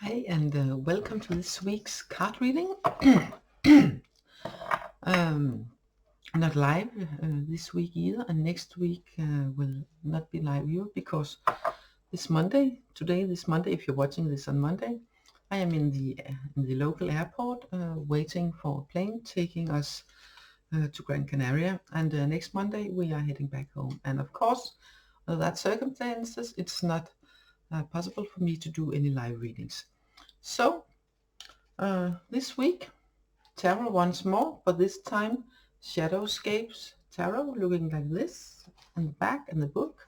Hi, and welcome to this week's card reading. Not live this week either, and next week will not be live either because this Monday, if you're watching this on Monday, I am in the local airport waiting for a plane taking us to Gran Canaria, and next Monday we are heading back home. And of course, under that circumstances, it's not possible for me to do any live readings. So this week, tarot once more, but this time Shadowscapes Tarot, looking like this, and the back and the book,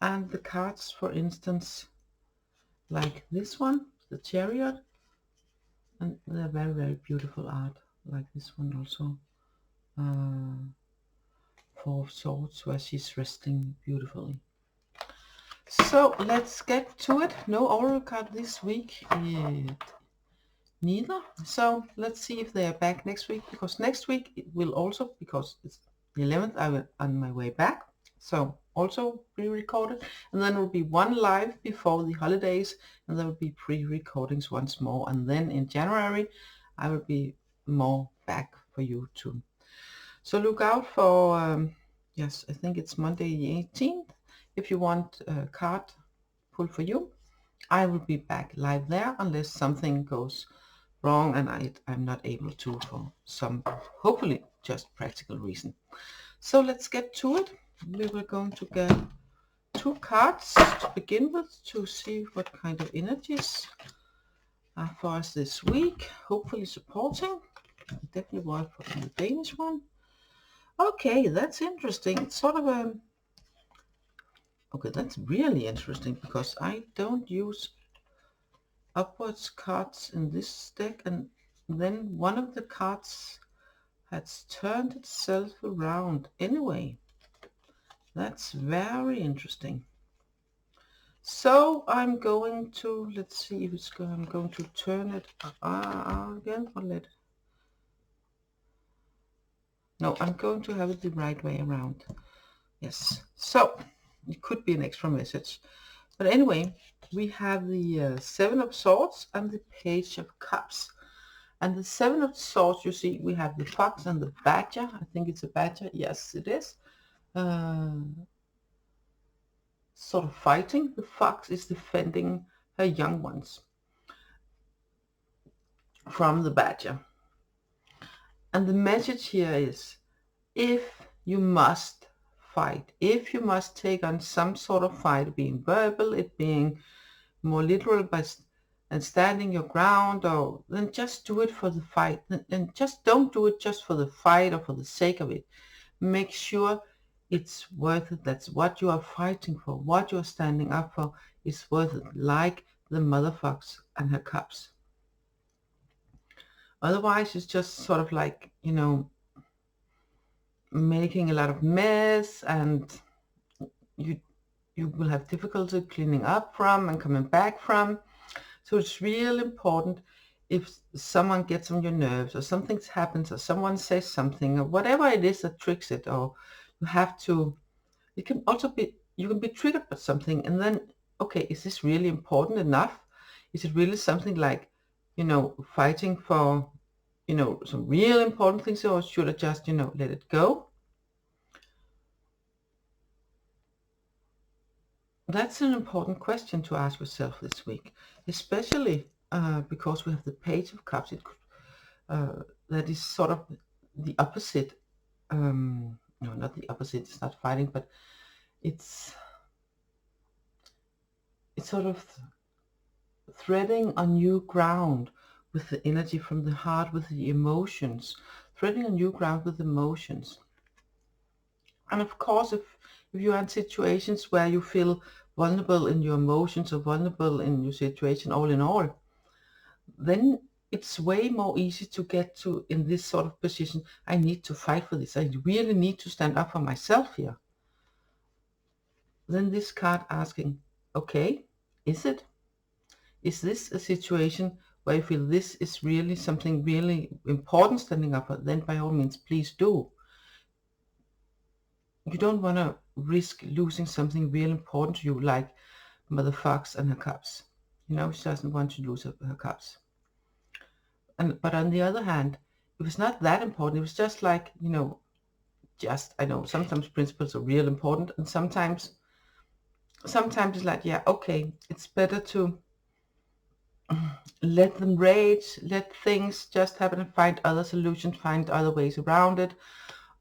and the cards, for instance, like this one, the Chariot, and they're very, very beautiful art, like this one also, Four of Swords, where she's resting beautifully. So let's get to it. No oracle card this week. Neither. So let's see if they are back next week, because next week it will also, because it's the 11th, I will on my way back, so also pre-recorded, and then it will be one live before the holidays, and there will be pre-recordings once more, and then in January I will be more back for you too. So look out for yes, I think it's Monday the 18th. If you want a card pull for you, I will be back live there unless something goes wrong and I'm not able to, for some hopefully just practical reason. So let's get to it. We were going to get two cards to begin with to see what kind of energies are for us this week. Hopefully supporting. Definitely work for the Danish one. Okay, that's interesting. It's sort of a... Okay, that's really interesting because I don't use upwards cards in this deck, and then one of the cards has turned itself around anyway. That's very interesting. So I'm going to, let's see if it's going, I'm going to turn it again, or let, no, I'm going to have it the right way around. Yes, so it could be an extra message, but anyway, we have the Seven of Swords and the Page of Cups. And the Seven of Swords, you see, we have the fox and the badger. I think it's a badger. Yes, it is. Sort of fighting. The fox is defending her young ones from the badger. And the message here is, if you must fight, if you must take on some sort of fight, being verbal, it being more literal, and standing your ground, or then just do it for the fight, and just don't do it just for the fight or for the sake of it. Make sure it's worth it. That's what you are fighting for, what you are standing up for is worth it, like the mother fox and her cubs. Otherwise it's just sort of like, you know, making a lot of mess, and you will have difficulty cleaning up from and coming back from. So it's real important, if someone gets on your nerves, or something happens, or someone says something, or whatever it is that triggers it, or you have to, it can also be, you can be triggered by something, and then, okay, is this really important enough? Is it really something like, you know, fighting for, you know, some real important things, or should I just, you know, let it go? That's an important question to ask yourself this week, especially because we have the Page of Cups. It could, that is sort of the opposite. No, not the opposite. It's not fighting, but it's sort of threading on new ground with the energy from the heart, with the emotions, threading on new ground with emotions. And of course, if you are in situations where you feel vulnerable in your emotions or vulnerable in your situation, all in all, then it's way more easy to get to, in this sort of position, I need to fight for this. I really need to stand up for myself here. Then this card asking, okay, is it? Is this a situation where you feel this is really something really important standing up for? Then by all means, please do. You don't want to risk losing something real important to you, like Mother Fox and her cubs. You know, she doesn't want to lose her cups. But on the other hand, it was not that important. It was just like, you know, I know sometimes principles are real important, and sometimes it's like, yeah, okay, it's better to let them rage, let things just happen, and find other solutions, find other ways around it,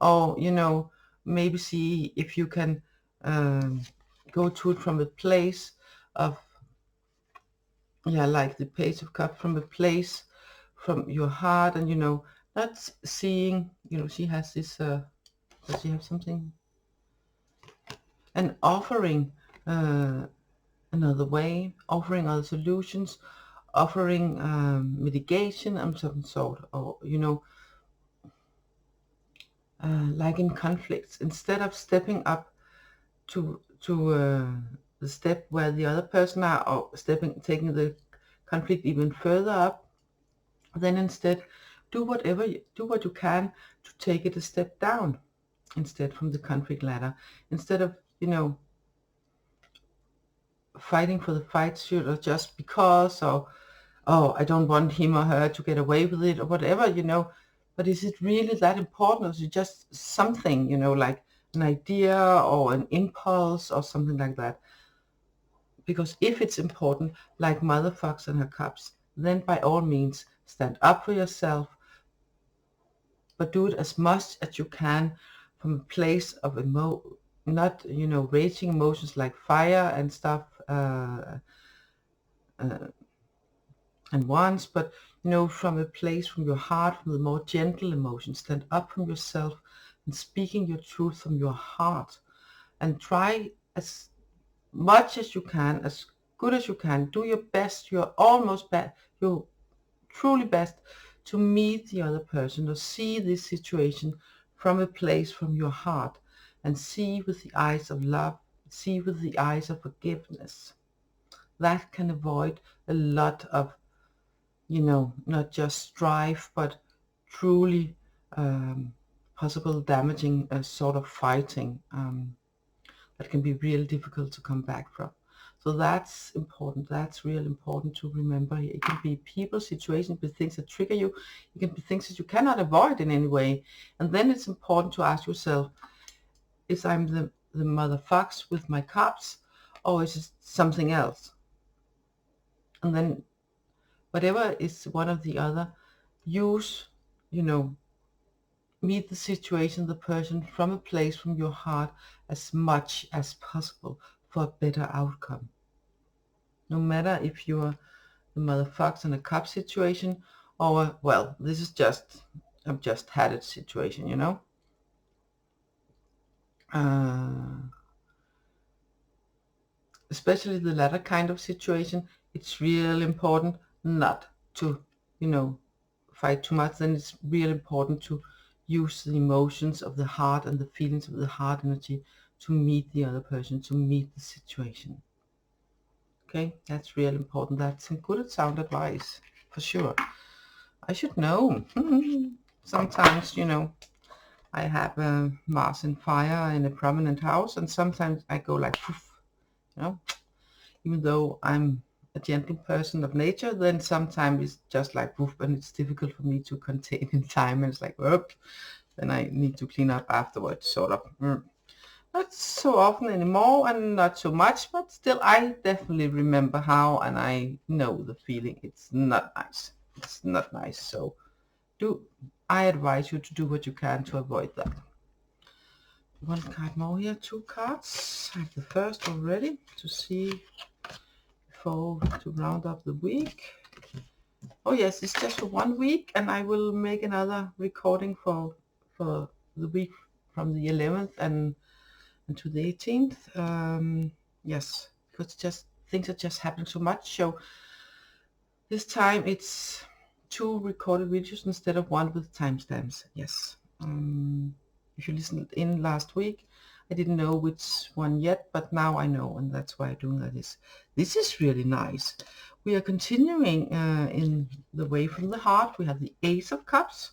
or, you know, maybe see if you can go to it from a place of, yeah, like the Page of Cups, from a place from your heart, and, you know, not seeing, you know, she has this, does she have something? And offering another way, offering other solutions, offering mitigation of some sort, or, you know, like in conflicts, instead of stepping up to the step where the other person are, or taking the conflict even further up, then instead do what you can to take it a step down, instead, from the conflict ladder, instead of, you know, fighting for the fight, or just because, or, oh, I don't want him or her to get away with it, or whatever, you know. But is it really that important, or is it just something, you know, like an idea or an impulse or something like that? Because if it's important, like Mother Fox and her cups, then by all means stand up for yourself, but do it as much as you can from a place of not, you know, raging emotions like fire and stuff, and wants, but, you know, from a place, from your heart, from the more gentle emotions. Stand up from yourself and speaking your truth from your heart, and try as much as you can, as good as you can, do your best, your truly best, to meet the other person, or see this situation from a place from your heart, and see with the eyes of love, see with the eyes of forgiveness. That can avoid a lot of, you know, not just strife, but truly possible damaging sort of fighting that can be real difficult to come back from. So that's important. That's real important to remember here. It can be people, situations, but things that trigger you. It can be things that you cannot avoid in any way. And then it's important to ask yourself, is I'm the Mother Fox with my cups, or is it something else? And then whatever is one or the other, use, you know, meet the situation, the person, from a place from your heart as much as possible for a better outcome. No matter if you're the Mother Fox in a cup situation, or, well, this is just, I've just had it situation, you know. Especially the latter kind of situation, it's real important not to, you know, fight too much. Then it's real important to use the emotions of the heart and the feelings of the heart energy to meet the other person, to meet the situation. Okay, that's real important. That's some good sound advice, for sure. I should know. Sometimes, you know, I have Mars in fire in a prominent house, and sometimes I go like, poof, you know, even though I'm a gentle person of nature, then sometimes it's just like woof, and it's difficult for me to contain in time, and it's like, whoop, then I need to clean up afterwards, sort of. Not so often anymore, and not so much, but still I definitely remember how, and I know the feeling. It's not nice. It's not nice. So I advise you to do what you can to avoid that. One card more here, 2 cards. I have the first already to see to round up the week. Oh yes, it's just for 1 week, and I will make another recording for the week from the 11th and to the 18th. Yes, because just things are just happening so much. So this time it's 2 recorded videos instead of 1 with timestamps. Yes. If you listened in last week, I didn't know which one yet, but now I know, and that's why I'm doing that. This is really nice. We are continuing in the way from the heart. We have the Ace of Cups,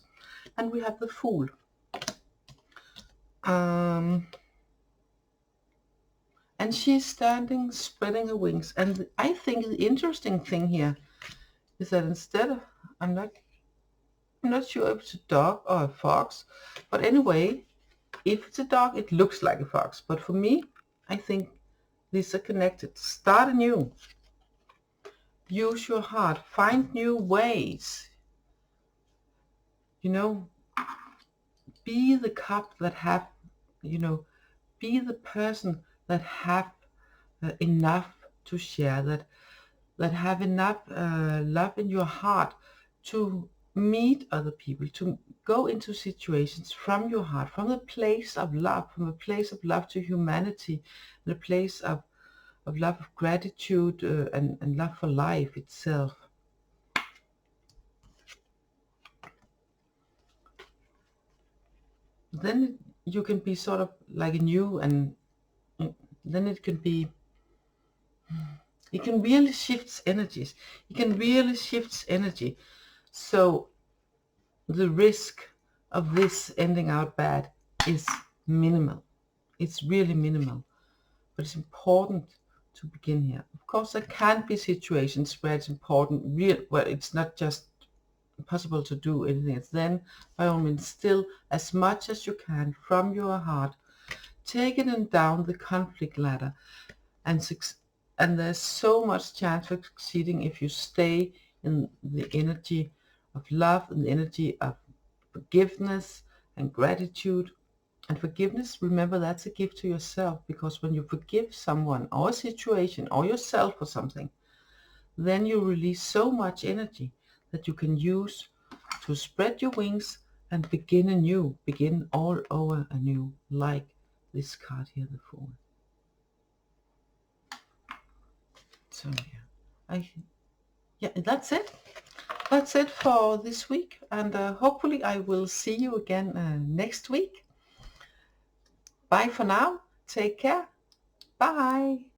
and we have the Fool. and she's standing, spreading her wings. And I think the interesting thing here is that instead of, I'm not sure if it's a dog or a fox, but anyway, if it's a dog, it looks like a fox. But for me, I think these are connected. Start anew. Use your heart. Find new ways. You know, be the cup that have, you know, be the person that have enough to share, that have enough love in your heart to meet other people, to go into situations from your heart, from the place of love, from a place of love to humanity, the place of love, of gratitude, and love for life itself. Then you can be sort of like a new, and then it can be, it can really shift energies. It can really shift energy. So the risk of this ending out bad is minimal. It's really minimal. But it's important to begin here. Of course, there can be situations where it's important, where it's not just possible to do anything. It's then, by all means, still, as much as you can from your heart, take it down the conflict ladder, and there's so much chance for succeeding if you stay in the energy of love and the energy of forgiveness and gratitude. And forgiveness, remember, that's a gift to yourself, because when you forgive someone or a situation or yourself for something, then you release so much energy that you can use to spread your wings and begin anew, begin all over anew, like this card here, the Fool. So yeah, that's it. That's it for this week, and hopefully I will see you again next week. Bye for now. Take care. Bye.